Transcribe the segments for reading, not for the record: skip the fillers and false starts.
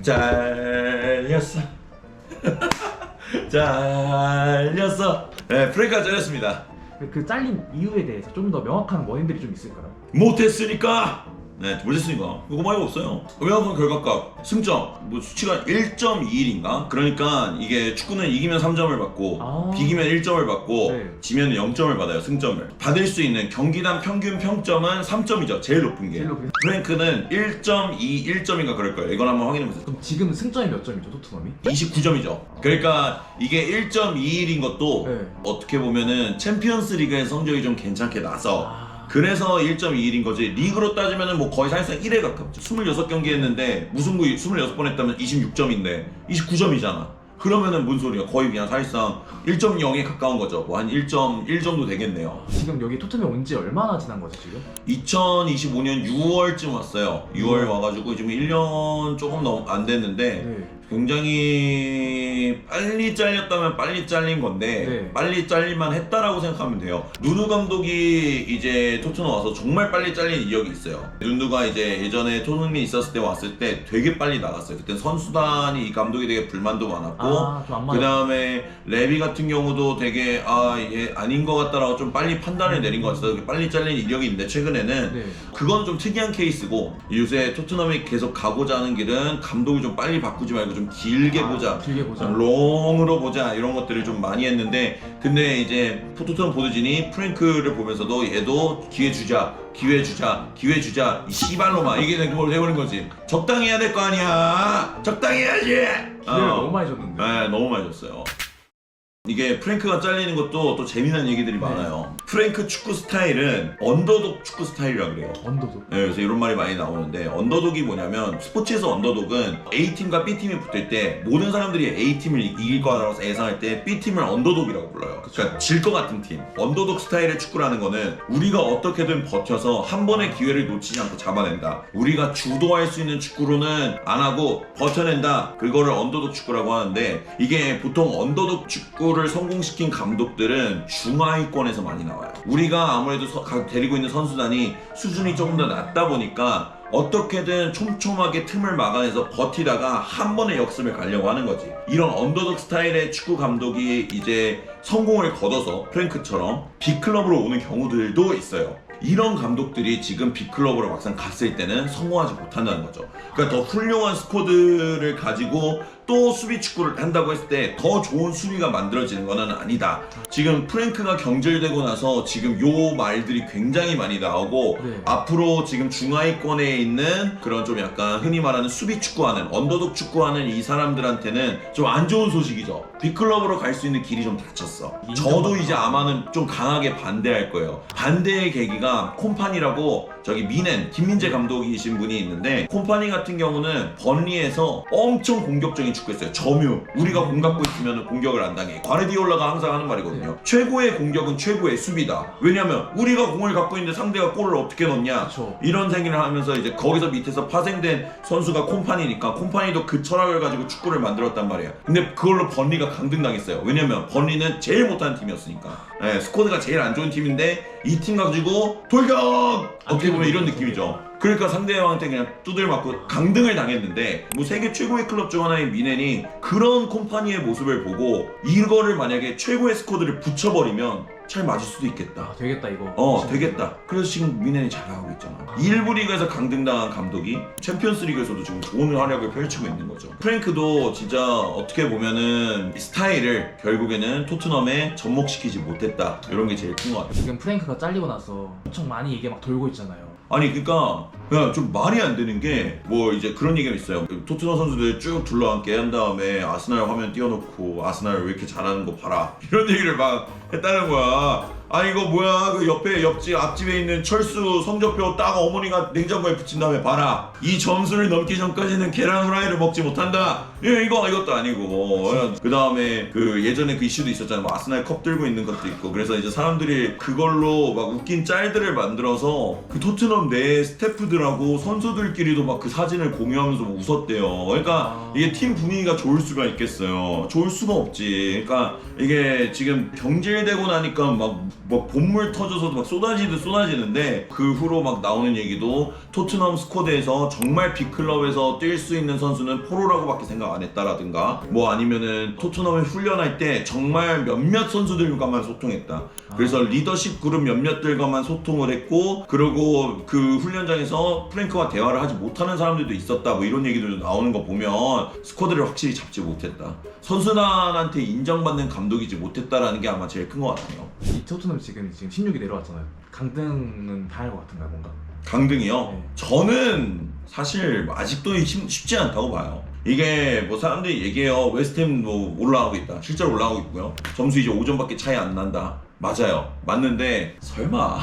잘렸어. 잘렸어. 네, 프랭크가 잘렸습니다. 그 잘린 이유에 대해서 좀 더 명확한 원인들이 좀 있을까요? 못했으니까. 네, 못했으니까. 그거 말고 없어요. 명확한 결과값, 승점, 뭐 수치가 1.21인가? 그러니까 이게 축구는 이기면 3점을 받고, 비기면 1점을 받고, 네. 지면 0점을 받아요, 승점을. 받을 수 있는 경기당 평균 평점은 3점이죠, 제일 높은 게. 제일 높은. 프랭크는 1.2, 1점인가 그럴 거예요. 이건 한번 확인해보세요. 그럼 지금 승점이 몇 점이죠, 토트넘이? 29점이죠. 그러니까 이게 1.21인 것도 네. 어떻게 보면은 챔피언스 리그의 성적이 좀 괜찮게 나서 그래서 1.21인 거지. 리그로 따지면은 뭐 거의 사실상 1에 가깝죠. 26경기 했는데 무승부 26번 했다면 26점인데 29점이잖아. 그러면은 뭔 소리야. 거의 그냥 사실상 1.0에 가까운 거죠. 뭐 한 1.1 정도 되겠네요. 지금 여기 토트넘에 온 지 얼마나 지난 거죠, 지금? 2025년 6월쯤 왔어요. 6월 와가지고 지금 1년 조금 안 됐는데 네. 굉장히 빨리 잘렸다면 빨리 잘린 건데 네. 빨리 잘릴만 했다라고 생각하면 돼요. 누누 감독이 이제 토트넘 와서 정말 빨리 잘린 이력이 있어요. 누누가 이제 예전에 토트넘이 있었을 때 왔을 때 되게 빨리 나갔어요. 그때 선수단이 이 감독이 되게 불만도 많았고 그 다음에 레비 같은 경우도 되게 얘 아닌 것 같다라고 좀 빨리 판단을 내린 것 같아서 빨리 잘린 이력이 있는데 최근에는 네. 그건 좀 특이한 케이스고 요새 토트넘이 계속 가고자 하는 길은 감독이 좀 빨리 바꾸지 말고 좀 길게 보자, 길게 보자. 롱으로 보자 이런 것들을 좀 많이 했는데 근데 이제 토트넘 보드진이 프랭크를 보면서도 얘도 기회 주자 이 씨발로만 이게 돼버린 거지. 적당히 해야 될 거 아니야. 적당히 해야지. 기회를 너무 많이 줬는데. 네, 너무 많이 줬어요. 이게 프랭크가 잘리는 것도 또 재미난 얘기들이 많아요. 프랭크 축구 스타일은 언더독 축구 스타일이라고 그래요. 언더독? 네, 그래서 이런 말이 많이 나오는데 언더독이 뭐냐면 스포츠에서 언더독은 A팀과 B팀이 붙을 때 모든 사람들이 A팀을 이길 거라고 예상할 때 B팀을 언더독이라고 불러요. 그러니까 질 것 같은 팀. 언더독 스타일의 축구라는 거는 우리가 어떻게든 버텨서 한 번의 기회를 놓치지 않고 잡아낸다. 우리가 주도할 수 있는 축구로는 안 하고 버텨낸다. 그거를 언더독 축구라고 하는데 이게 보통 언더독 축구를 성공시킨 감독들은 중하위권에서 많이 나와요. 우리가 아무래도 데리고 있는 선수단이 수준이 조금 더 낮다 보니까 어떻게든 촘촘하게 틈을 막아내서 버티다가 한 번의 역습을 가려고 하는 거지. 이런 언더독 스타일의 축구 감독이 이제 성공을 거둬서 프랭크처럼 빅클럽으로 오는 경우들도 있어요. 이런 감독들이 지금 빅클럽으로 막상 갔을 때는 성공하지 못한다는 거죠. 그러니까 더 훌륭한 스쿼드를 가지고 또 수비 축구를 한다고 했을 때 더 좋은 수비가 만들어지는 건 아니다. 지금 프랭크가 경질되고 나서 지금 요 말들이 굉장히 많이 나오고 앞으로 지금 중하위권에 있는 그런 좀 약간 흔히 말하는 수비 축구하는 언더독 축구하는 이 사람들한테는 좀 안 좋은 소식이죠. 빅클럽으로 갈 수 있는 길이 좀 닫혔어. 저도 이제 아마는 좀 강하게 반대할 거예요. 반대의 계기가 콤파니라고 저기 미넨 김민재 감독이신 분이 있는데 콤파니 같은 경우는 번리에서 엄청 공격적인 축구했어요. 점유. 우리가 공 갖고 있으면 공격을 안 당해. 과르디올라가 항상 하는 말이거든요. 최고의 공격은 최고의 수비다. 왜냐면 우리가 공을 갖고 있는데 상대가 골을 어떻게 넣냐. 그쵸. 이런 생각을 하면서 이제 거기서 밑에서 파생된 선수가 콤파니니까 콤파니도 그 철학을 가지고 축구를 만들었단 말이야. 근데 그걸로 번리가 강등당했어요. 왜냐면 번리는 제일 못하는 팀이었으니까. 네, 스쿼드가 제일 안 좋은 팀인데 이 팀 가지고 돌격! 어떻게 보면 이런 느낌이죠. 그러니까 상대방한테 그냥 두들 맞고 강등을 당했는데 뭐 세계 최고의 클럽 중 하나인 미넨이 그런 콤파니의 모습을 보고 이거를 만약에 최고의 스쿼드를 붙여버리면 잘 맞을 수도 있겠다. 되겠다 이거. 되겠다. 그래서 지금 미넨이 잘 나가고 있잖아. 일부 리그에서 강등당한 감독이 챔피언스 리그에서도 지금 좋은 활약을 펼치고 있는 거죠. 프랭크도 진짜 어떻게 보면은 스타일을 결국에는 토트넘에 접목시키지 못했다. 이런 게 제일 큰 것 같아요. 지금 프랭크가 잘리고 나서 엄청 많이 이게 막 돌고 있잖아요. 아니 그러니까 그냥 좀 말이 안 되는 게 뭐 이제 그런 얘기가 있어요. 토트넘 선수들 쭉 둘러앉게 한 다음에 아스날 화면 띄워놓고 아스날 왜 이렇게 잘하는 거 봐라 이런 얘기를 막 했다는 거야. 아니 이거 뭐야 그 옆에 옆집 앞집에 있는 철수 성적표 딱 어머니가 냉장고에 붙인 다음에 봐라 이 점수를 넘기 전까지는 계란 후라이를 먹지 못한다. 이것도 아니고 그 다음에 그 예전에 그 이슈도 있었잖아요. 뭐 아스날 컵 들고 있는 것도 있고 그래서 이제 사람들이 그걸로 막 웃긴 짤들을 만들어서 그 토트넘 내 스태프들하고 선수들끼리도 막 그 사진을 공유하면서 막 웃었대요. 그러니까 이게 팀 분위기가 좋을 수가 있겠어요. 좋을 수가 없지. 그러니까 이게 지금 경질되고 나니까 막 뭐 본물 터져서 막 쏟아지는데 그 후로 막 나오는 얘기도 토트넘 스쿼드에서 정말 빅클럽에서 뛸 수 있는 선수는 포로라고밖에 생각 안 했다라든가 뭐 아니면은 토트넘에 훈련할 때 정말 몇몇 선수들과만 소통했다. 그래서 리더십 그룹 몇몇들과만 소통을 했고 그리고 그 훈련장에서 프랭크와 대화를 하지 못하는 사람들도 있었다. 뭐 이런 얘기도 나오는 거 보면 스쿼드를 확실히 잡지 못했다. 선수단한테 인정받는 감독이지 못했다라는 게 아마 제일 큰 것 같아요. 이 토트넘 지금 16위 내려왔잖아요. 강등은 다 할 것 같은가요, 뭔가? 강등이요? 네. 저는 사실 아직도 쉽지 않다고 봐요. 이게 뭐 사람들이 얘기해요. 웨스트햄 뭐 올라가고 있다. 실제로 올라가고 있고요. 점수 이제 5점밖에 차이 안 난다. 맞아요. 맞는데 설마.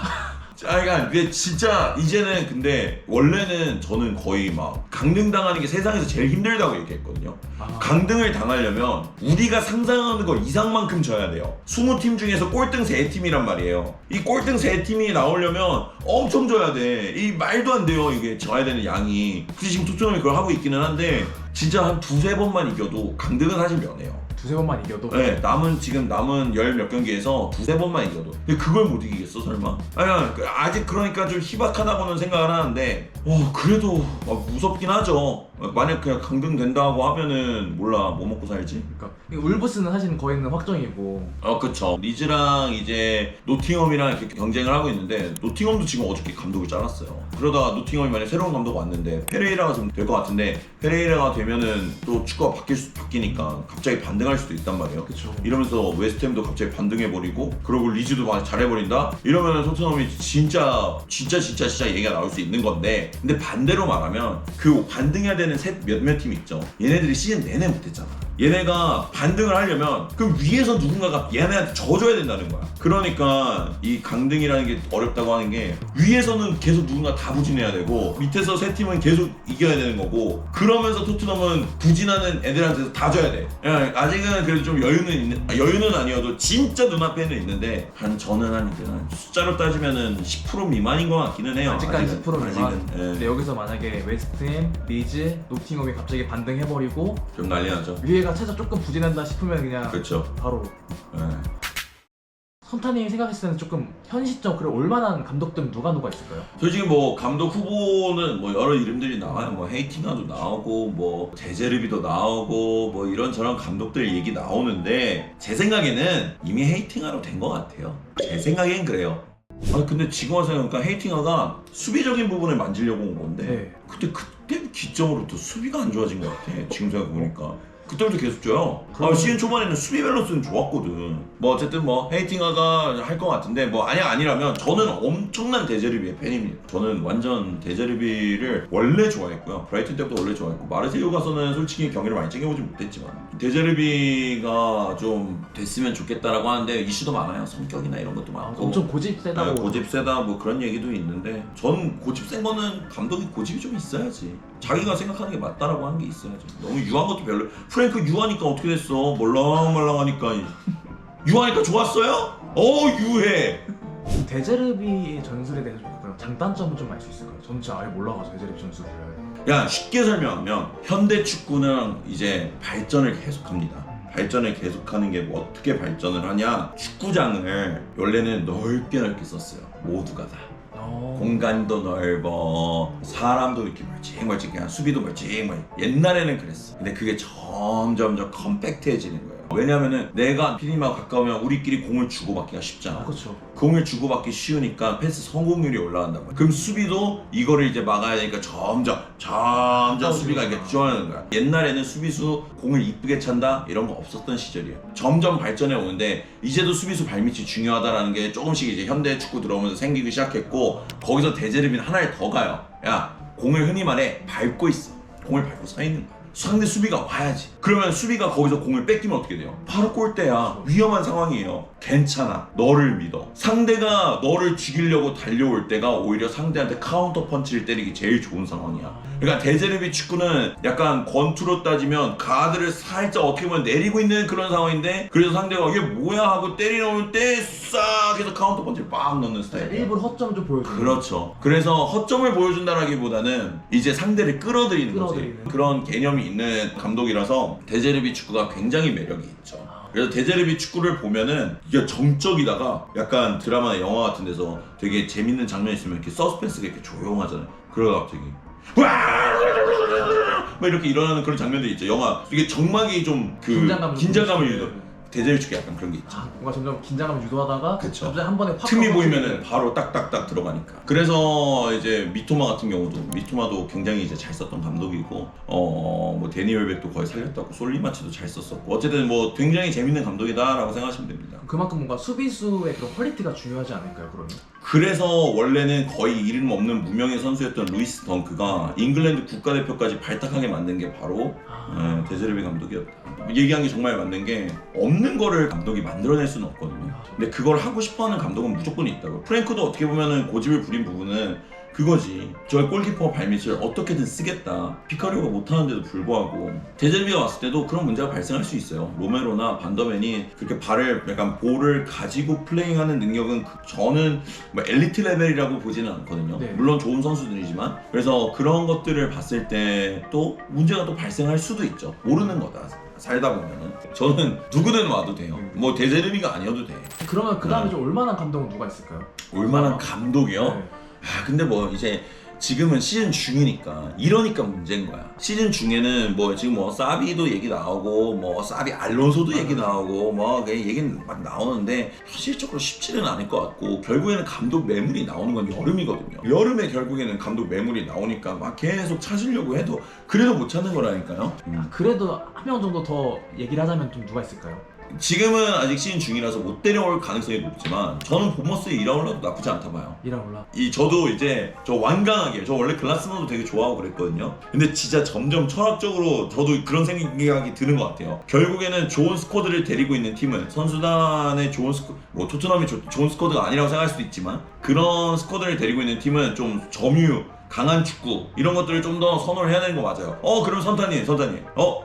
그러니까 근데 진짜 이제는 근데 원래는 저는 거의 막 강등당하는 게 세상에서 제일 힘들다고 얘기했거든요. 강등을 당하려면 우리가 상상하는 것 이상만큼 져야 돼요. 20팀 중에서 꼴등 3팀이란 말이에요. 이 꼴등 3팀이 나오려면 엄청 져야 돼. 이 말도 안 돼요. 이게 져야 되는 양이. 굳이 지금 토트넘이 그걸 하고 있기는 한데 진짜 한 2-3번만 이겨도 강등은 사실 면해요. 2-3번만 이겨도? 네, 남은 열 몇 경기에서 2-3번만 이겨도. 근데 그걸 못 이기겠어 설마? 아니, 아직 그러니까 좀 희박하다고는 생각을 하는데 그래도 무섭긴 하죠. 만약 그냥 강등된다고 하면은 몰라 뭐 먹고 살지? 그러니까 울브스는 사실 거의는 확정이고. 그쵸. 리즈랑 이제 노팅엄이랑 이렇게 경쟁을 하고 있는데 노팅엄도 지금 어저께 감독을 잘랐어요. 그러다가 노팅엄이 만약 새로운 감독 왔는데 페레이라가 좀 될 것 같은데 페레이라가 되면은 또 축구가 바뀌니까 갑자기 반등할 수도 있단 말이에요. 그쵸. 이러면서 웨스트햄도 갑자기 반등해버리고 그리고 리즈도 많이 잘해버린다? 이러면은 토트넘이 진짜 얘기가 나올 수 있는 건데 근데 반대로 말하면 그 반등해야 되는 몇몇 팀 있죠. 얘네들이 시즌 내내 못했잖아. 얘네가 반등을 하려면 그 위에서 누군가가 얘네한테 져줘야 된다는 거야. 그러니까 이 강등이라는 게 어렵다고 하는 게 위에서는 계속 누군가 다 부진해야 되고 밑에서 세 팀은 계속 이겨야 되는 거고 그러면서 토트넘은 부진하는 애들한테서 다 져야 돼. 아직은 그래도 좀 여유는 아니어도 진짜 눈앞에는 있는데 저는 한 숫자로 따지면은 10% 미만인 것 같기는 해요. 아직까지 10% 미만. 예. 근데 여기서 만약에 웨스트햄, 리즈, 노팅엄이 갑자기 반등해버리고 좀 난리 나죠. 위에가 살짝 조금 부진한다 싶으면 그냥 그렇죠. 바로. 예. 선타님이 생각했을 때는 조금 현 시점 그래 올만한 감독들은 누가 있을까요? 솔직히 뭐 감독 후보는 뭐 여러 이름들이 나와요. 뭐 헤이팅하도 나오고 뭐 데제르비도 나오고 뭐 이런저런 감독들 얘기 나오는데 제 생각에는 이미 헤이팅하로 된 것 같아요. 제 생각엔 그래요. 근데 지금 와서 생각하니까 헤이팅하가 수비적인 부분을 만지려고 온 건데 네. 그때 기점으로 또 수비가 안 좋아진 것 같아. 지금 생각해보니까. 그때부터 계속 져요. 그럼... 시즌 초반에는 수비 밸런스는 좋았거든. 뭐 어쨌든 뭐 헤이팅하가 할 것 같은데 뭐 아니라면 저는 엄청난 데제르비의 팬입니다. 저는 완전 데제르비를 원래 좋아했고요. 브라이튼 때부터 원래 좋아했고 마르세유 가서는 솔직히 경기를 많이 챙겨보지 못했지만 데제르비가 좀 됐으면 좋겠다라고 하는데 이슈도 많아요. 성격이나 이런 것도 많고 엄청 고집 세다고. 네, 고집 세다 뭐 그런 얘기도 있는데 전 고집 센 거는 감독이 고집이 좀 있어야지. 자기가 생각하는 게 맞다라고 하는 게 있어야지. 너무 유한 것도 별로. 프랭크 유하니까 어떻게 됐어? 말랑말랑하니까. 유하니까 좋았어요? 유해. 데제르비의 전술에 대해서 좀 장단점은 좀 알 수 있을까요? 저는 진짜 아예 몰라가지고 데제르비 전술을. 야 쉽게 설명하면 현대 축구는 이제 발전을 계속합니다. 발전을 계속하는 게 뭐 어떻게 발전을 하냐? 축구장을 원래는 넓게 썼어요. 모두가 다. 공간도 넓어 사람도 이렇게 멀찍멀찍 그냥 수비도 멀찍멀찍 옛날에는 그랬어. 근데 그게 점점 컴팩트해지는 거예요. 왜냐면은 내가 피디님하고 가까우면 우리끼리 공을 주고받기가 쉽잖아. 그렇죠. 공을 주고받기 쉬우니까 패스 성공률이 올라간단 말이야. 그럼 수비도 이거를 이제 막아야 되니까 점점 수비가 이렇게 줄어드는 거야. 옛날에는 수비수 공을 이쁘게 찬다 이런 거 없었던 시절이에요. 점점 발전해 오는데 이제도 수비수 발밑이 중요하다라는 게 조금씩 이제 현대 축구 들어오면서 생기기 시작했고 거기서 데제르비는 하나를 더 가요. 야 공을 흔히 말해 밟고 있어. 공을 밟고 서 있는 거야. 상대 수비가 와야지. 그러면 수비가 거기서 공을 뺏기면 어떻게 돼요? 바로 골대야. 위험한 상황이에요. 괜찮아. 너를 믿어. 상대가 너를 죽이려고 달려올 때가 오히려 상대한테 카운터 펀치를 때리기 제일 좋은 상황이야. 그러니까 데제르비 축구는 약간 권투로 따지면 가드를 살짝 어떻게 보면 내리고 있는 그런 상황인데 그래서 상대가 이게 뭐야 하고 때리놓을 때 싹 해서 카운터 펀치를 빡 넣는 스타일이야. 일부러 허점을 좀 보여주는. 그렇죠. 그래서 허점을 보여준다라기보다는 이제 상대를 끌어들이는 거지. 그런 개념이 있는 감독이라서 데제르비 축구가 굉장히 매력이 있죠. 그래서 데제르비 축구를 보면은 이게 정적이다가 약간 드라마나 영화 같은 데서 되게 재밌는 장면이 있으면 이렇게 서스펜스가 이렇게 조용하잖아요. 그러다 갑자기 막 이렇게 일어나는 그런 장면들이 있죠. 영화 이게 정막이 좀 그 긴장감을 유도. 데제르비 축구 약간 그런 게 있죠. 뭔가 점점 긴장감을 유도하다가 그쵸. 갑자기 한 번에 확 틈이 보이면은 바로 딱딱딱 들어가니까. 그래서 이제 미토마 같은 경우도 미토마도 굉장히 이제 잘 썼던 감독이고 뭐 데니 웰백도 거의 살렸다고 솔리마치도 잘 썼었고 어쨌든 뭐 굉장히 재밌는 감독이다라고 생각하시면 됩니다. 그만큼 뭔가 수비수의 그런 퀄리티가 중요하지 않을까요, 그러면? 그래서 원래는 거의 이름 없는 무명의 선수였던 루이스 덩크가 잉글랜드 국가대표까지 발탁하게 만든 게 바로 데제르비 감독이었다. 얘기한 게 정말 맞는 게 없는 거를 감독이 만들어낼 수는 없거든요. 근데 그걸 하고 싶어하는 감독은 무조건 있다고. 프랭크도 어떻게 보면은 고집을 부린 부분은 그거지. 저 골키퍼 발밑을 어떻게든 쓰겠다. 피카리오가 못하는데도 불구하고 데제르비가 왔을 때도 그런 문제가 발생할 수 있어요. 로메로나 반더벤이 그렇게 발을 약간 볼을 가지고 플레잉하는 능력은 저는 뭐 엘리트 레벨이라고 보지는 않거든요. 네. 물론 좋은 선수들이지만 그래서 그런 것들을 봤을 때 또 문제가 또 발생할 수도 있죠. 모르는 거다. 살다 보면은 저는 누구든 와도 돼요. 뭐 데제르비가 아니어도 돼. 그러면 그 다음에 좀 올만한 감독은 누가 있을까요? 올만한 감독이요? 네. 근데 뭐 이제 지금은 시즌 중이니까 이러니까 문제인 거야. 시즌 중에는 뭐 지금 뭐 사비도 얘기 나오고 뭐 사비 알론소도 얘기 나오고 뭐 그냥 얘기는 막 나오는데 현실적으로 쉽지는 않을 것 같고 결국에는 감독 매물이 나오는 건 여름이거든요. 여름에 결국에는 감독 매물이 나오니까 막 계속 찾으려고 해도 그래도 못 찾는 거라니까요. 그래도 한 명 정도 더 얘기를 하자면 좀 누가 있을까요? 지금은 아직 시즌 중이라서 못 데려올 가능성이 높지만 저는 보머스의 이라올라도 나쁘지 않다 봐요. 이라올라. 저도 이제 저 완강하게 저 원래 글라스너도 되게 좋아하고 그랬거든요. 근데 진짜 점점 철학적으로 저도 그런 생각이 드는 것 같아요. 결국에는 좋은 스쿼드를 데리고 있는 팀은 선수단의 좋은 뭐 토트넘이 좋은 스쿼드가 아니라고 생각할 수도 있지만 그런 스쿼드를 데리고 있는 팀은 좀 점유 강한 축구 이런 것들을 좀 더 선호를 해야 되는 거 맞아요. 그럼 선타님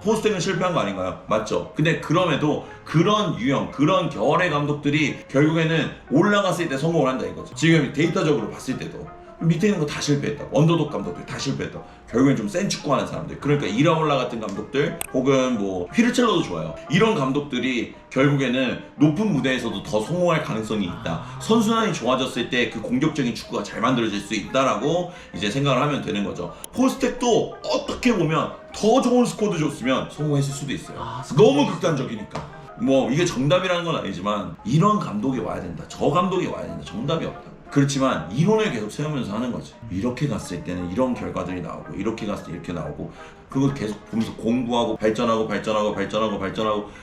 포스텍은 실패한 거 아닌가요? 맞죠. 근데 그럼에도 그런 유형 그런 결의 감독들이 결국에는 올라갔을 때 성공을 한다 이거죠. 지금 데이터적으로 봤을 때도 밑에 있는 거 다 실패했다고. 언더독 감독들 다 실패했다고. 결국엔 좀 센 축구하는 사람들, 그러니까 이라올라 같은 감독들 혹은 뭐 휘르첼러도 좋아요. 이런 감독들이 결국에는 높은 무대에서도 더 성공할 가능성이 있다. 선수단이 좋아졌을 때 그 공격적인 축구가 잘 만들어질 수 있다라고 이제 생각을 하면 되는 거죠. 포스텍도 어떻게 보면 더 좋은 스쿼드 줬으면 성공했을 수도 있어요. 너무 극단적이니까. 뭐 이게 정답이라는 건 아니지만 이런 감독이 와야 된다, 저 감독이 와야 된다, 정답이 없다. 그렇지만 이론을 계속 세우면서 하는 거지. 이렇게 갔을 때는 이런 결과들이 나오고 이렇게 갔을 때 이렇게 나오고 그걸 계속 보면서 공부하고 발전하고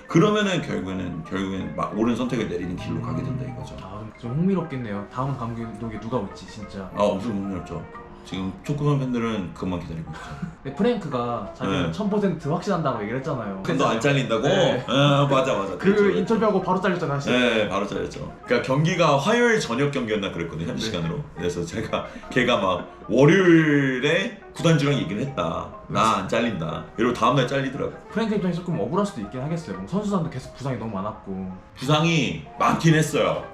그러면은 결국에는 막 옳은 선택을 내리는 길로 가게 된다 이거죠. 좀 흥미롭겠네요. 다음 감독이 누가 올지 진짜. 엄청 흥미롭죠. 지금 축구fan 팬들은 그것만 기다리고 있죠. 근데 프랭크가 자기는 1000% 확신한다고 얘기를 했잖아요. 너 안 잘린다고? 네. 맞아. 그 인터뷰하고 바로 잘렸잖아요. 네, 바로 잘렸죠. 그러니까 경기가 화요일 저녁 경기였나 그랬거든요, 현지 시간으로. 그래서 걔가 막 월요일에 구단주랑 얘기를 했다. 나 안 잘린다. 이러고 다음날 잘리더라고. 프랭크 입장에서 조금 억울할 수도 있긴 하겠어요. 선수단도 계속 부상이 너무 많았고. 부상이 많긴 했어요.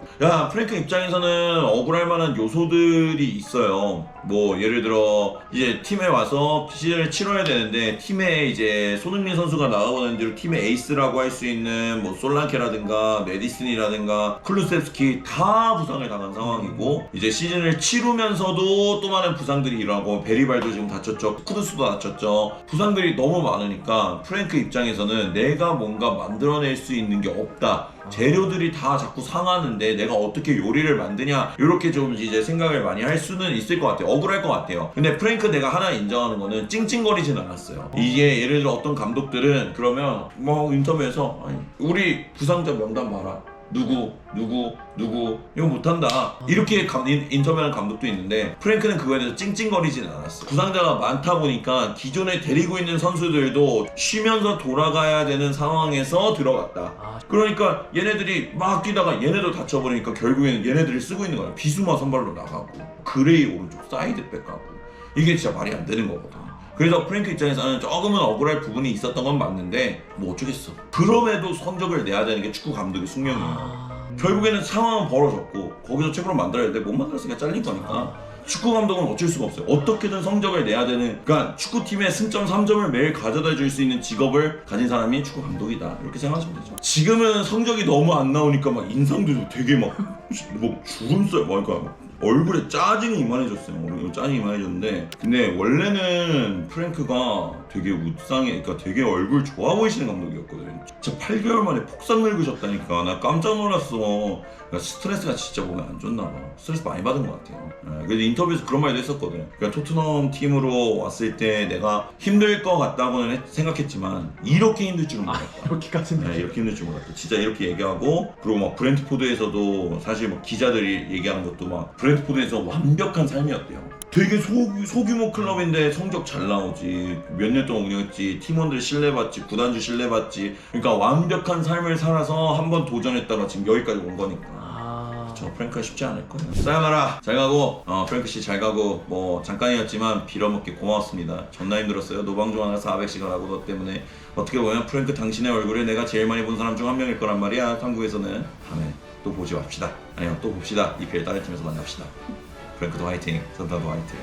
프랭크 입장에서는 억울할 만한 요소들이 있어요. 뭐 예를 들어 이제 팀에 와서 시즌을 치러야 되는데 팀에 이제 손흥민 선수가 나가고 난 뒤로 팀의 에이스라고 할 수 있는 뭐 솔랑케라든가 메디슨이라든가 클루셉스키 다 부상을 당한 상황이고 이제 시즌을 치르면서도 또 많은 부상들이 일어나고 베리발도 지금 다쳤죠. 쿠두스도 다쳤죠. 부상들이 너무 많으니까 프랭크 입장에서는 내가 뭔가 만들어낼 수 있는 게 없다. 재료들이 다 자꾸 상하는데 내가 어떻게 요리를 만드냐 이렇게 좀 이제 생각을 많이 할 수는 있을 것 같아요. 억울할 것 같아요. 근데 프랭크 내가 하나 인정하는 거는 찡찡거리진 않았어요. 이게 예를 들어 어떤 감독들은 그러면 뭐 인터뷰에서 아니, 우리 부상자 명단 봐라. 누구 이거 못한다 이렇게 인터뷰하는 감독도 있는데 프랭크는 그거에 대해서 찡찡거리진 않았어. 부상자가 많다 보니까 기존에 데리고 있는 선수들도 쉬면서 돌아가야 되는 상황에서 들어갔다. 그러니까 얘네들이 막 뛰다가 얘네도 다쳐버리니까 결국에는 얘네들이 쓰고 있는 거야. 비수마 선발로 나가고 그레이 오른쪽 사이드백 가고 이게 진짜 말이 안 되는 거거든. 그래서 프랭크 입장에서는 조금은 억울할 부분이 있었던 건 맞는데 뭐 어쩌겠어. 그럼에도 성적을 내야 되는 게 축구 감독의 숙명이에요. 결국에는 상황은 벌어졌고 거기서 책으로 만들어야 돼. 못 만들었으니까 잘린 거니까 축구 감독은 어쩔 수가 없어요. 어떻게든 성적을 내야 되는, 그러니까 축구팀의 승점 3점을 매일 가져다 줄 수 있는 직업을 가진 사람이 축구 감독이다, 이렇게 생각하시면 되죠. 지금은 성적이 너무 안 나오니까 막 인상도 되게 막 주름살, 그러니까 얼굴에 짜증이 이만해졌어요. 짜증이 이만해졌는데, 근데 원래는 프랭크가 되게 무쌍해, 그러니까 되게 얼굴 좋아 보이시는 감독이었거든. 진짜 8개월 만에 폭삭 늙으셨다니까. 나 깜짝 놀랐어. 그러니까 스트레스가 진짜 몸에 안 좋나 봐. 스트레스 많이 받은 것 같아요. 그래서 인터뷰에서 그런 말도 했었거든. 그러니까 토트넘 팀으로 왔을 때 내가 힘들 것 같다고는 생각했지만 이렇게 힘들 줄은 몰랐다. 이렇게까지는. 네, 이렇게 힘들 줄 몰랐다. 진짜 이렇게 얘기하고, 그리고 막 브렌트포드에서도 사실 뭐 기자들이 얘기하는 것도 막 브렌트포드에서 완벽한 삶이었대요. 되게 소규모 클럽인데 성적 잘 나오지, 몇 년 동안 운영했지, 팀원들 신뢰받지, 구단주 신뢰받지, 그러니까 완벽한 삶을 살아서 한번 도전했다가 지금 여기까지 온 거니까. 저 프랭크가 쉽지 않을 거예요. 사요나라, 잘 가고, 프랭크 씨 잘 가고, 뭐 잠깐이었지만 빌어먹기 고마웠습니다. 존나 힘들었어요. 노방종 하나 400시간 하고 너 때문에. 어떻게 보면 프랭크 당신의 얼굴을 내가 제일 많이 본 사람 중 한 명일 거란 말이야. 한국에서는. 다음에 또 보지 맙시다. 아니요, 또 봅시다. EPL 다른 팀에서 만납시다. 프랭크도 화이팅, 선타도 화이팅.